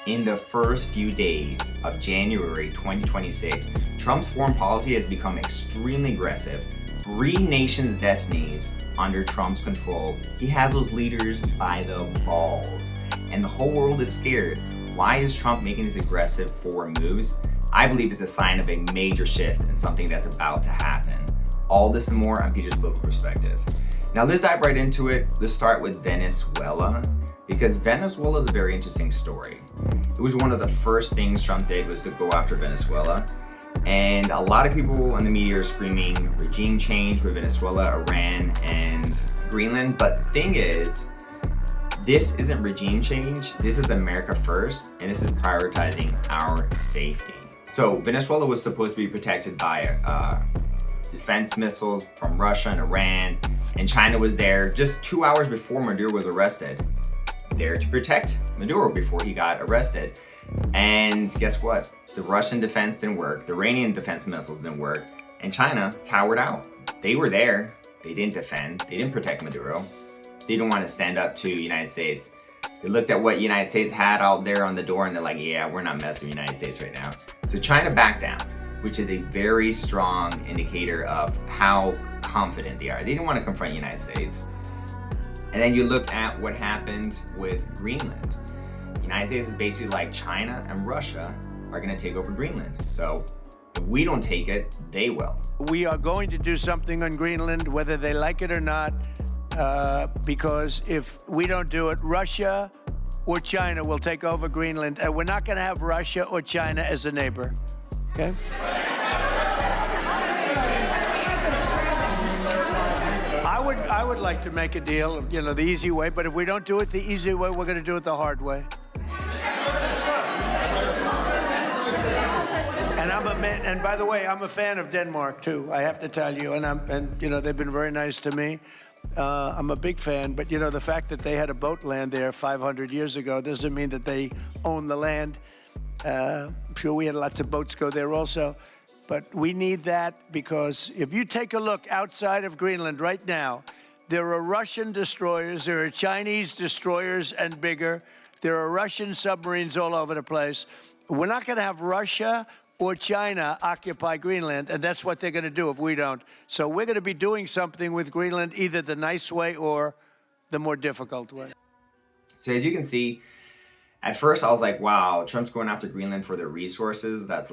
In the first few days of January 2026, Trump's foreign policy has become extremely aggressive. 3 nations' destinies under Trump's control. He has those leaders by the balls. And the whole world is scared. Why is Trump making these aggressive foreign moves? I believe it's a sign of a major shift in something that's about to happen. All this and more on Peter's Political Perspective. Now let's dive right into it. Let's start with Venezuela, because Venezuela is a very interesting story. It was one of the first things Trump did was to go after Venezuela. And a lot of people in the media are screaming regime change with Venezuela, Iran, and Greenland. But the thing is, this isn't regime change. This is America first, and this is prioritizing our safety. So Venezuela was supposed to be protected by defense missiles from Russia and Iran, and China was there just 2 hours before Maduro was arrested, there to protect Maduro before he got arrested. And guess what? The Russian defense didn't work, the Iranian defense missiles didn't work, and China cowered out. They were there, they didn't defend, they didn't protect Maduro, they didn't want to stand up to the United States. They looked at what the United States had out there on the door and they're like, yeah, we're not messing with the United States right now. So China backed down, which is a very strong indicator of how confident they are. They didn't want to confront the United States. And then you look at what happened with Greenland. The United States is basically like China and Russia are going to take over Greenland. So if we don't take it, they will. We are going to do something on Greenland, whether they like it or not, because if we don't do it, Russia or China will take over Greenland, and we're not going to have Russia or China as a neighbor. Okay? I would like to make a deal, the easy way, but if we don't do it the easy way, we're going to do it the hard way. And by the way, I'm a fan of Denmark too, I have to tell you, and they've been very nice to me. I'm a big fan, but the fact that they had a boat land there 500 years ago doesn't mean that they own the land. I'm sure we had lots of boats go there also. But we need that, because if you take a look outside of Greenland right now, there are Russian destroyers, there are Chinese destroyers and bigger, there are Russian submarines all over the place. We're not going to have Russia or China occupy Greenland, and that's what they're going to do if we don't. So we're going to be doing something with Greenland, either the nice way or the more difficult way. So as you can see, at first I was like, wow, Trump's going after Greenland for their resources. That's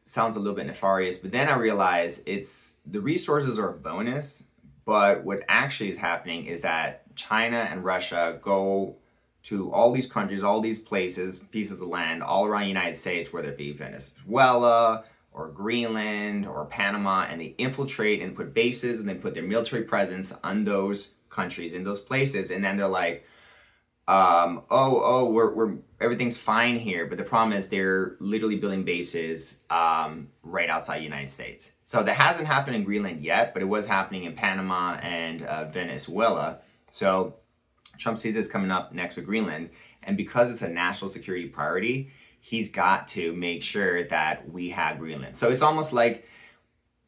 sounds a little bit nefarious. But then I realized the resources are a bonus. But what actually is happening is that China and Russia go to all these countries, all these places, pieces of land all around the United States, whether it be Venezuela or Greenland or Panama, and they infiltrate and put bases and they put their military presence on those countries, in those places. And then they're like, we're everything's fine here, but the problem is they're literally building bases right outside the United States. So that hasn't happened in Greenland yet, but it was happening in Panama and Venezuela. So Trump sees this coming up next with Greenland, and because it's a national security priority, he's got to make sure that we have Greenland. So it's almost like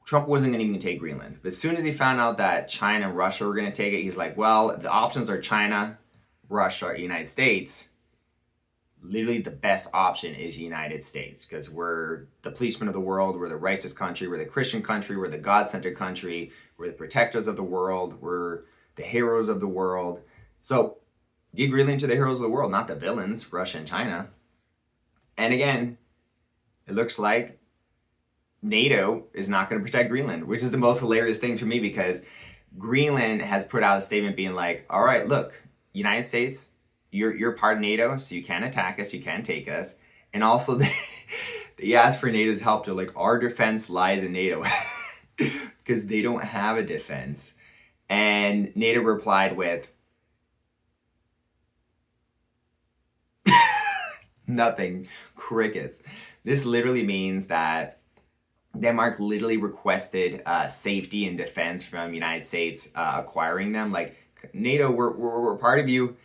Trump wasn't going to even take Greenland, but as soon as he found out that China and Russia were going to take it, he's like, well, the options are China, Russia, or United States. Literally the best option is the United States, because we're the policemen of the world, we're the righteous country, we're the Christian country, we're the God-centered country, we're the protectors of the world, we're the heroes of the world. So give Greenland to the heroes of the world, not the villains, Russia and China. And again, it looks like NATO is not going to protect Greenland, which is the most hilarious thing to me, because Greenland has put out a statement being like, all right, look, United States, you're part of NATO, so you can't attack us, you can't take us. And also they asked for NATO's help. They're like, our defense lies in NATO, because they don't have a defense. And NATO replied with nothing, crickets. This literally means that Denmark literally requested safety and defense from the United States acquiring them. Like, NATO, we're part of you.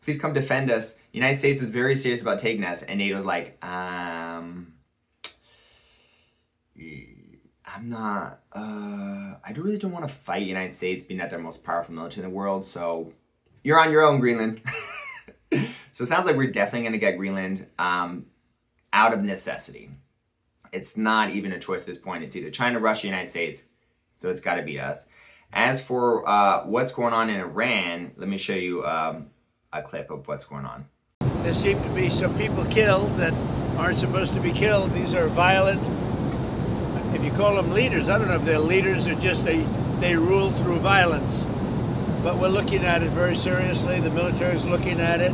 Please come defend us. The United States is very serious about taking us. And NATO's like, I'm not, I really don't want to fight the United States, being that they're the most powerful military in the world. So you're on your own, Greenland. So it sounds like we're definitely going to get Greenland out of necessity. It's not even a choice at this point. It's either China, Russia, United States. So it's got to be us. As for what's going on in Iran, let me show you a clip of what's going on. There seem to be some people killed that aren't supposed to be killed. These are violent, if you call them leaders, I don't know if they're leaders or just they rule through violence. But we're looking at it very seriously. The military is looking at it.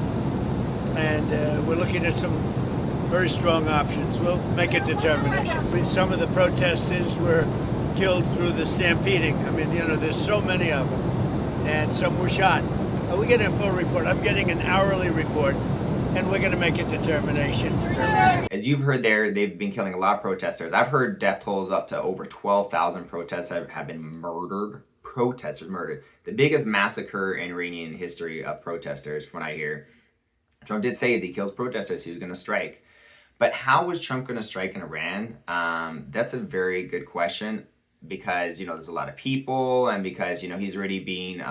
And we're looking at some very strong options. We'll make a determination. Some of the protesters were killed through the stampeding. I mean, there's so many of them. And some were shot. Are we getting a full report? I'm getting an hourly report. And we're going to make a determination. As you've heard there, they've been killing a lot of protesters. I've heard death tolls up to over 12,000 protesters have been murdered. Protesters murdered. The biggest massacre in Iranian history of protesters, from what I hear. Trump did say if he kills protesters, he was going to strike. But how was Trump going to strike in Iran? That's a very good question because, there's a lot of people and because, he's already being,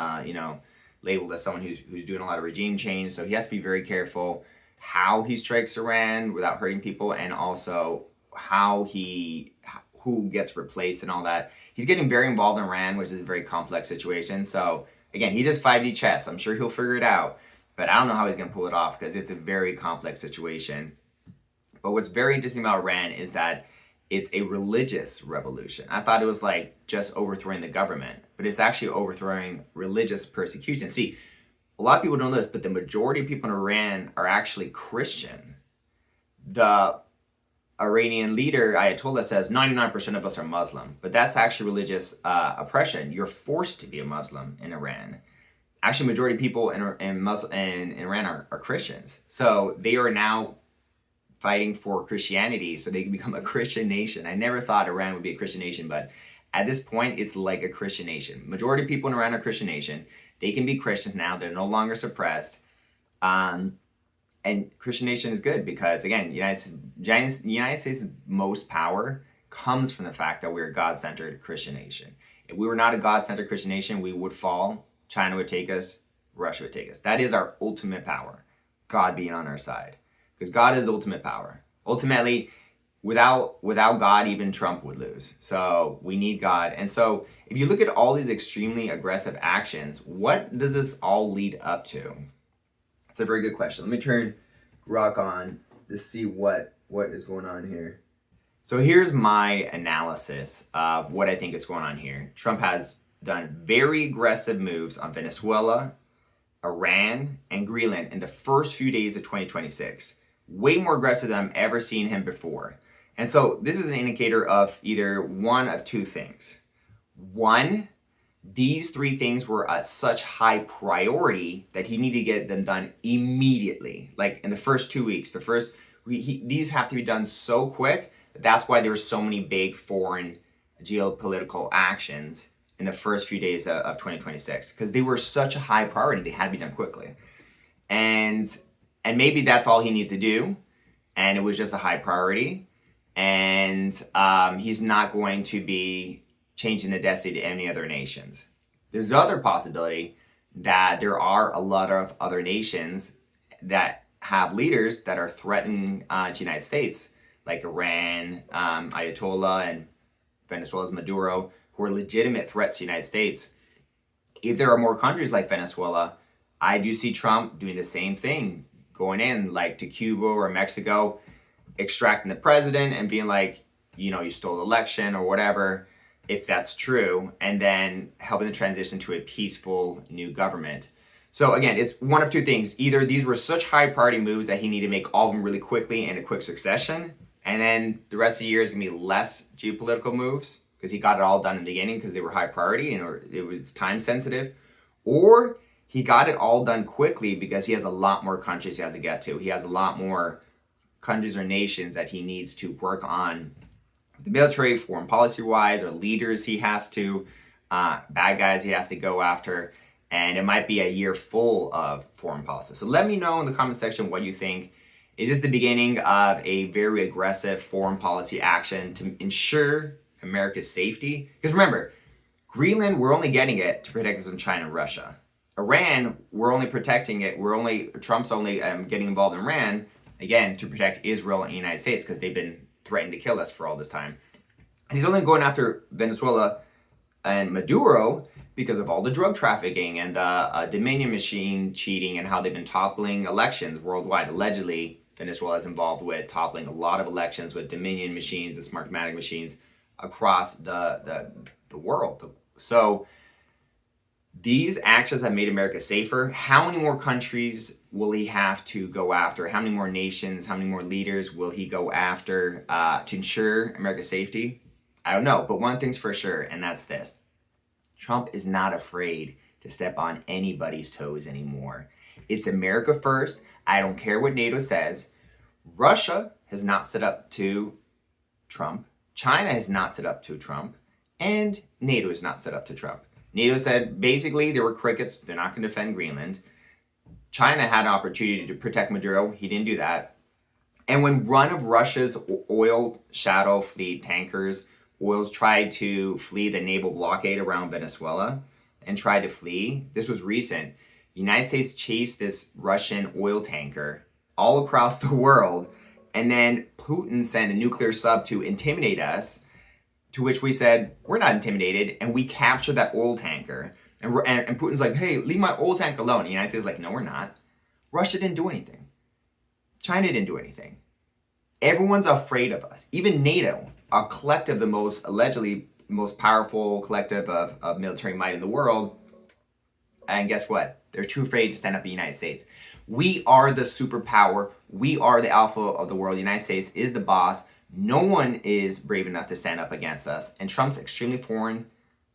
labeled as someone who's doing a lot of regime change. So he has to be very careful how he strikes Iran without hurting people and also who gets replaced and all that. He's getting very involved in Iran, which is a very complex situation. So again, he does 5D chess. I'm sure he'll figure it out, but I don't know how he's going to pull it off because it's a very complex situation. But what's very interesting about Iran is that it's a religious revolution. I thought it was like just overthrowing the government, but it's actually overthrowing religious persecution. See, a lot of people don't know this, but the majority of people in Iran are actually Christian. The Iranian leader, Ayatollah, says 99% of us are Muslim, but that's actually religious oppression. You're forced to be a Muslim in Iran. Actually, majority of people in Iran are Christians. So they are now fighting for Christianity so they can become a Christian nation. I never thought Iran would be a Christian nation, but at this point, it's like a Christian nation. Majority of people in Iran are Christian nation. They can be Christians now. They're no longer suppressed. And Christian nation is good because, again, the United States' most power comes from the fact that we're a God-centered Christian nation. If we were not a God-centered Christian nation, we would fall. China would take us. Russia would take us. That is our ultimate power, God being on our side. Because God is the ultimate power. Ultimately, without God, even Trump would lose. So we need God. And so if you look at all these extremely aggressive actions, what does this all lead up to? It's a very good question. Let me turn Grok on to see what is going on here. So here's my analysis of what I think is going on here. Trump has done very aggressive moves on Venezuela, Iran, and Greenland in the first few days of 2026. Way more aggressive than I've ever seen him before. And so this is an indicator of either one of two things. One, these three things were at such high priority that he needed to get them done immediately. Like in the first 2 weeks, these have to be done so quick. That's why there were so many big foreign geopolitical actions in the first few days of 2026 because they were such a high priority. They had to be done quickly. And maybe that's all he needs to do. And it was just a high priority. And he's not going to be changing the destiny to any other nations. There's the other possibility that there are a lot of other nations that have leaders that are threatening to the United States, like Iran, Ayatollah, and Venezuela's Maduro, who are legitimate threats to the United States. If there are more countries like Venezuela, I do see Trump doing the same thing, going in like to Cuba or Mexico, extracting the president and being like, you stole the election or whatever, if that's true, and then helping the transition to a peaceful new government. So again, it's one of two things. Either these were such high priority moves that he needed to make all of them really quickly in a quick succession, and then the rest of the year is going to be less geopolitical moves because he got it all done in the beginning because they were high priority and it was time sensitive, or he got it all done quickly because he has a lot more countries he has to get to. He has a lot more countries or nations that he needs to work on the military, foreign policy wise, or leaders he has to, bad guys he has to go after. And it might be a year full of foreign policy. So let me know in the comment section what you think. Is this the beginning of a very aggressive foreign policy action to ensure America's safety? Because remember, Greenland, we're only getting it to protect us from China and Russia. Iran, we're only protecting it. Trump's only getting involved in Iran, again, to protect Israel and the United States because they've been threatening to kill us for all this time. And he's only going after Venezuela and Maduro because of all the drug trafficking and the Dominion machine cheating and how they've been toppling elections worldwide. Allegedly, Venezuela is involved with toppling a lot of elections with Dominion machines and Smartmatic machines across the world. So these actions have made America safer. How many more countries will he have to go after? How many more nations, how many more leaders will he go after to ensure America's safety? I don't know, but one thing's for sure, and that's this. Trump is not afraid to step on anybody's toes anymore. It's America first. I don't care what NATO says. Russia has not stood up to Trump. China has not stood up to Trump. And NATO has not stood up to Trump. NATO said basically there were crickets. They're not going to defend Greenland. China had an opportunity to protect Maduro. He didn't do that. And when one of Russia's oil shadow fleet tankers oils tried to flee the naval blockade around Venezuela and tried to flee, this was recent. The United States chased this Russian oil tanker all across the world, and then Putin sent a nuclear sub to intimidate us, to which we said, we're not intimidated, and we captured that oil tanker. And Putin's like, hey, leave my oil tank alone. And the United States is like, no, we're not. Russia didn't do anything. China didn't do anything. Everyone's afraid of us. Even NATO, a collective, the most allegedly most powerful collective of military might in the world. And guess what? They're too afraid to stand up to the United States. We are the superpower. We are the alpha of the world. The United States is the boss. No one is brave enough to stand up against us. And Trump's extremely foreign,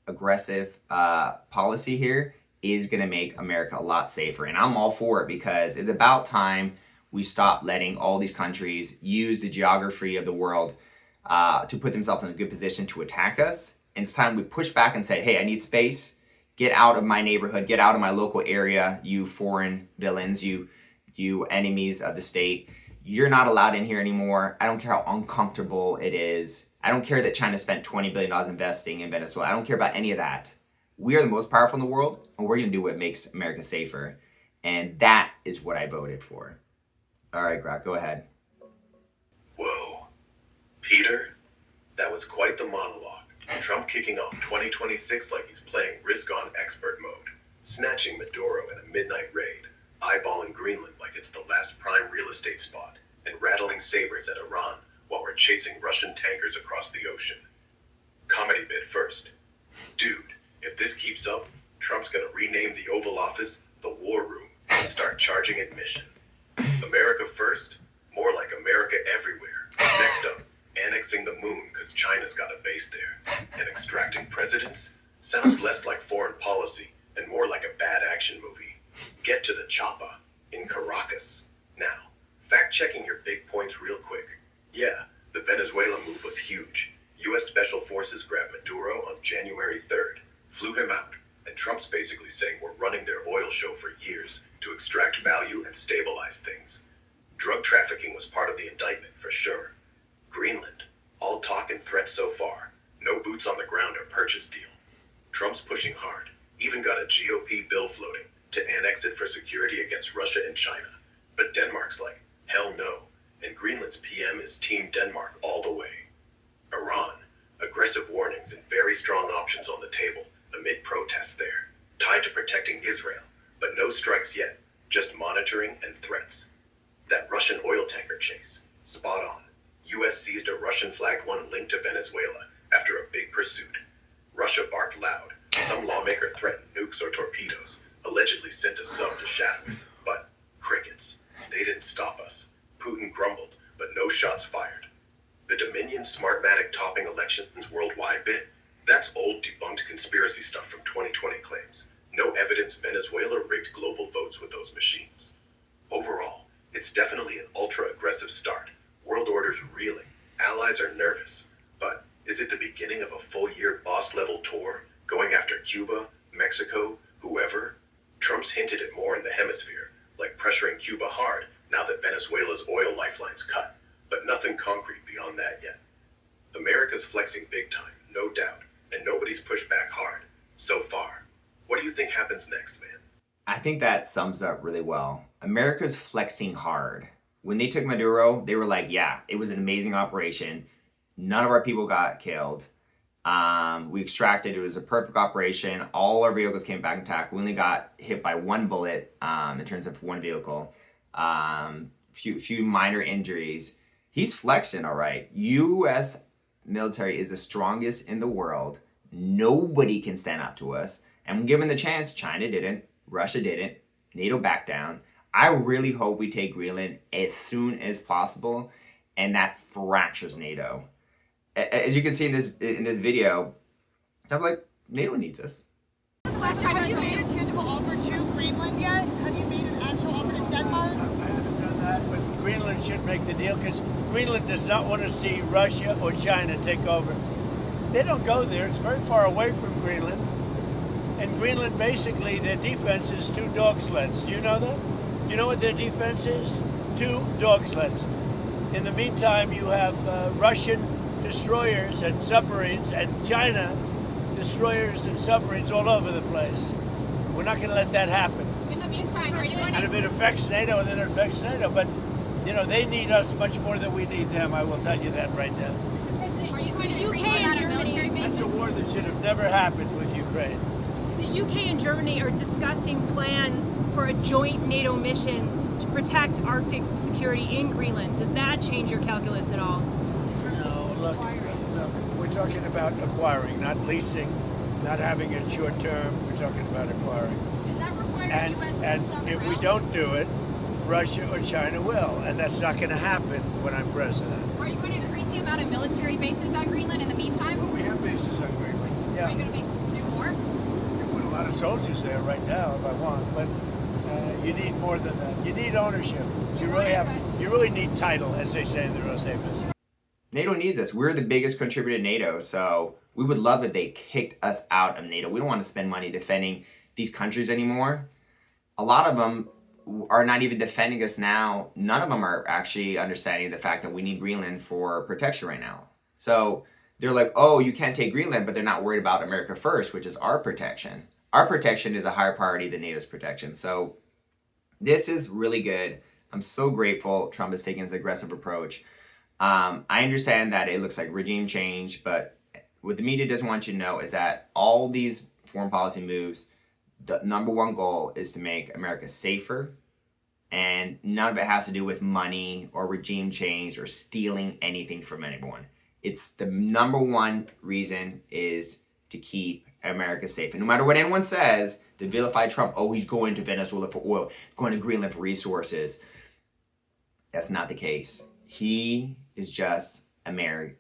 aggressive policy here is going to make America a lot safer. And I'm all for it because it's about time we stop letting all these countries use the geography of the world to put themselves in a good position to attack us. And it's time we push back and say, hey, I need space. Get out of my neighborhood. Get out of my local area, you foreign villains, you enemies of the state. You're not allowed in here anymore. I don't care how uncomfortable it is. I don't care that China spent $20 billion investing in Venezuela. I don't care about any of that. We are the most powerful in the world, and we're going to do what makes America safer. And that is what I voted for. All right, Grok, go ahead. Whoa. Peter, that was quite the monologue. Trump kicking off 2026 like he's playing risk-on expert mode, snatching Maduro in a midnight raid, eyeballing Greenland like it's the last prime real estate spot, and rattling sabers at Iran while we're chasing Russian tankers across the ocean. Comedy bit first. Dude, if this keeps up, Trump's gonna rename the Oval Office the War Room and start charging admission. America first? More like America everywhere. Next up, annexing the moon because China's got a base there. And extracting presidents? Sounds less like foreign policy and more like a bad action movie. Get to the choppa in Caracas. Now, fact-checking your big points real quick. Yeah, the Venezuela move was huge. U.S. Special Forces grabbed Maduro on January 3rd, flew him out, and Trump's basically saying we're running their oil show for years to extract value and stabilize things. Drug trafficking was part of the indictment for sure. Greenland, all talk and threats so far. No boots on the ground or purchase deal. Trump's pushing hard, even got a GOP bill floating to annex it for security against Russia and China. But Denmark's like, hell no, and Greenland's PM is Team Denmark all the way. Iran, aggressive warnings and very strong options on the table amid protests there, tied to protecting Israel, but no strikes yet, just monitoring and threats. That Russian oil tanker chase, spot on. U.S. seized a Russian-flagged one linked to Venezuela after a big pursuit. Russia barked loud. Some lawmaker threatened nukes or torpedoes, allegedly sent a sub to shadow it. But crickets. They didn't stop us. Putin grumbled, but no shots fired. The Dominion Smartmatic topping elections worldwide bit? That's old debunked conspiracy stuff from 2020 claims. No evidence Venezuela rigged global votes with those machines. Overall, it's definitely an ultra-aggressive start. World order's reeling. Allies are nervous. But is it the beginning of a full-year boss-level tour, going after Cuba, Mexico, whoever? Trump's hinted at more in the hemisphere, like pressuring Cuba hard now that Venezuela's oil lifeline's cut, but nothing concrete beyond that yet. America's flexing big time, no doubt, and nobody's pushed back hard, so far. What do you think happens next, man? I think that sums up really well. America's flexing hard. When they took Maduro, they were like, yeah, it was an amazing operation. None of our people got killed. We extracted, it was a perfect operation. All our vehicles came back intact. We only got hit by one bullet in terms of one vehicle. Few minor injuries. He's flexing, all right. U.S. military is the strongest in the world. Nobody can stand up to us. And when given the chance, China didn't, Russia didn't, NATO backed down. I really hope we take Greenland as soon as possible, and that fractures NATO. As you can see in this video, I'm like, NATO needs us. Have you made a tangible offer to Greenland yet? Have you made an actual offer to Denmark? I haven't done that, but Greenland should make the deal because Greenland does not want to see Russia or China take over. They don't go there. It's very far away from Greenland. And Greenland, basically, their defense is 2 dog sleds. Do you know that? You know what their defense is? 2 dog sleds. In the meantime, you have Russian destroyers and submarines and China destroyers and submarines all over the place. We're not going to let that happen. In the meantime, are you going And if it affects NATO, then it affects NATO. But, you know, they need us much more than we need them. I will tell you that right now. Mr. President, are you going to increase the amount of military bases? That's a war that should have never happened with Ukraine. The UK and Germany are discussing plans for a joint NATO mission to protect Arctic security in Greenland. Does that change your calculus at all? No, look, we're talking about acquiring, not leasing, not having it short term. We're talking about acquiring. Does that require And US on the if we ground? don't do it, Russia or China will, and that's not going to happen when I'm president. Are you going to increase the amount of military bases on Greenland in the meantime? But we have bases on Greenland. Are Yeah, you going to do more? we put a lot of soldiers there right now if I want, but you need more than that. You need ownership. You really need title, as they say in the Rose Papers. NATO needs us. We're the biggest contributor to NATO, so we would love if they kicked us out of NATO. We don't want to spend money defending these countries anymore. A lot of them are not even defending us now. None of them are actually understanding the fact that we need Greenland for protection right now. So they're like, oh, you can't take Greenland, but they're not worried about America first, which is our protection. Our protection is a higher priority than NATO's protection. So this is really good. I'm so grateful Trump is taking this aggressive approach. I understand that it looks like regime change, but what the media doesn't want you to know is that all these foreign policy moves, the number one goal is to make America safer, and none of it has to do with money or regime change or stealing anything from anyone. It's the number one reason is to keep America safe. And no matter what anyone says, to vilify Trump, oh, he's going to Venezuela for oil, going to Greenland for resources. That's not the case. He is just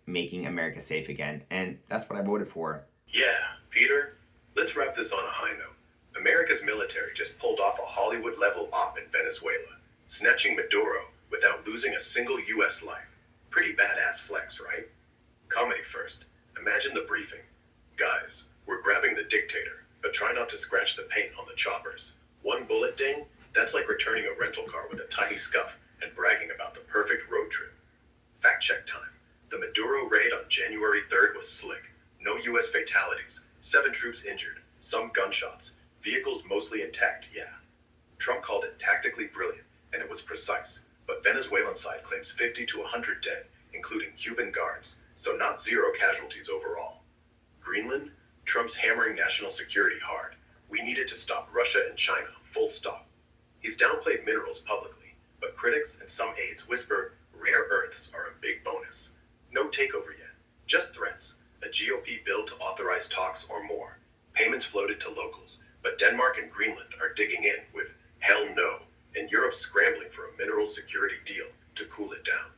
making America safe again. And that's what I voted for. Yeah, Peter, let's wrap this on a high note. America's military just pulled off a Hollywood-level op in Venezuela, snatching Maduro without losing a single U.S. life. Pretty badass flex, right? Comedy first. Imagine the briefing. Guys, we're grabbing the dictator, but try not to scratch the paint on the choppers. One bullet ding, that's like returning a rental car with a tiny scuff and bragging about the perfect road trip. Fact check time. The Maduro raid on January 3rd was slick. No U.S. fatalities, 7 troops injured, some gunshots, vehicles mostly intact, yeah. Trump called it tactically brilliant, and it was precise, but Venezuelan side claims 50 to 100 dead, including Cuban guards, so not 0 casualties overall. Greenland? Trump's hammering national security hard. We needed to stop Russia and China, full stop. He's downplayed minerals publicly, but critics and some aides whisper rare earths are a big bonus. No takeover yet, just threats. A GOP bill to authorize talks or more. Payments floated to locals, but Denmark and Greenland are digging in with hell no, and Europe's scrambling for a mineral security deal to cool it down.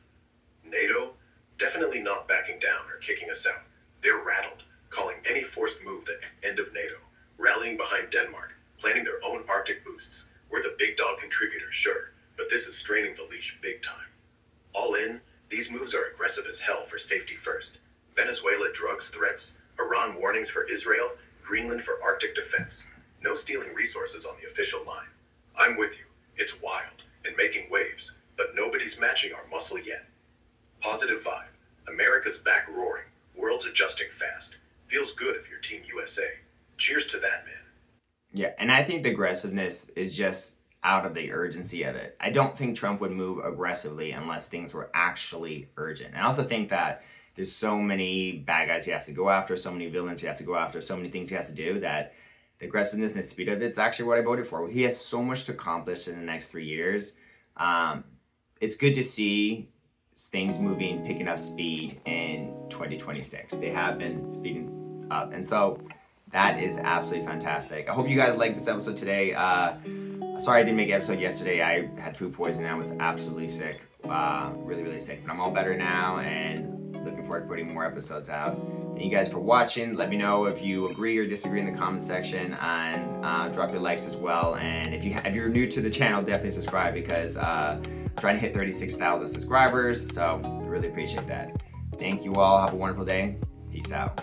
NATO? Definitely not backing down or kicking us out. They're rattled, calling any forced move the end of NATO, rallying behind Denmark, planning their own Arctic boosts. We're the big dog contributor, sure, but this is straining the leash big time. All in, these moves are aggressive as hell for safety first. Venezuela drugs threats, Iran warnings for Israel, Greenland for Arctic defense. No stealing resources on the official line. I'm with you. It's wild and making waves, but nobody's matching our muscle yet. Positive vibe. America's back roaring. World's adjusting fast. Feels good if you're Team USA. Cheers to that, man. Yeah, and I think the aggressiveness is just out of the urgency of it. I don't think Trump would move aggressively unless things were actually urgent. And I also think that there's so many bad guys he has to go after, so many villains he has to go after, so many things he has to do that the aggressiveness and the speed of it's actually what I voted for. He has so much to accomplish in the next 3 years. It's good to see things moving, picking up speed in 2026. They have been speeding up. And so that is absolutely fantastic. I hope you guys liked this episode today. Sorry I didn't make an episode yesterday. I had food poisoning. I was absolutely sick. Really, really sick. But I'm all better now and looking forward to putting more episodes out. Thank you guys for watching. Let me know if you agree or disagree in the comment section, and drop your likes as well. And if you're new to the channel, definitely subscribe, because I'm trying to hit 36,000 subscribers. So I really appreciate that. Thank you all. Have a wonderful day. Peace out.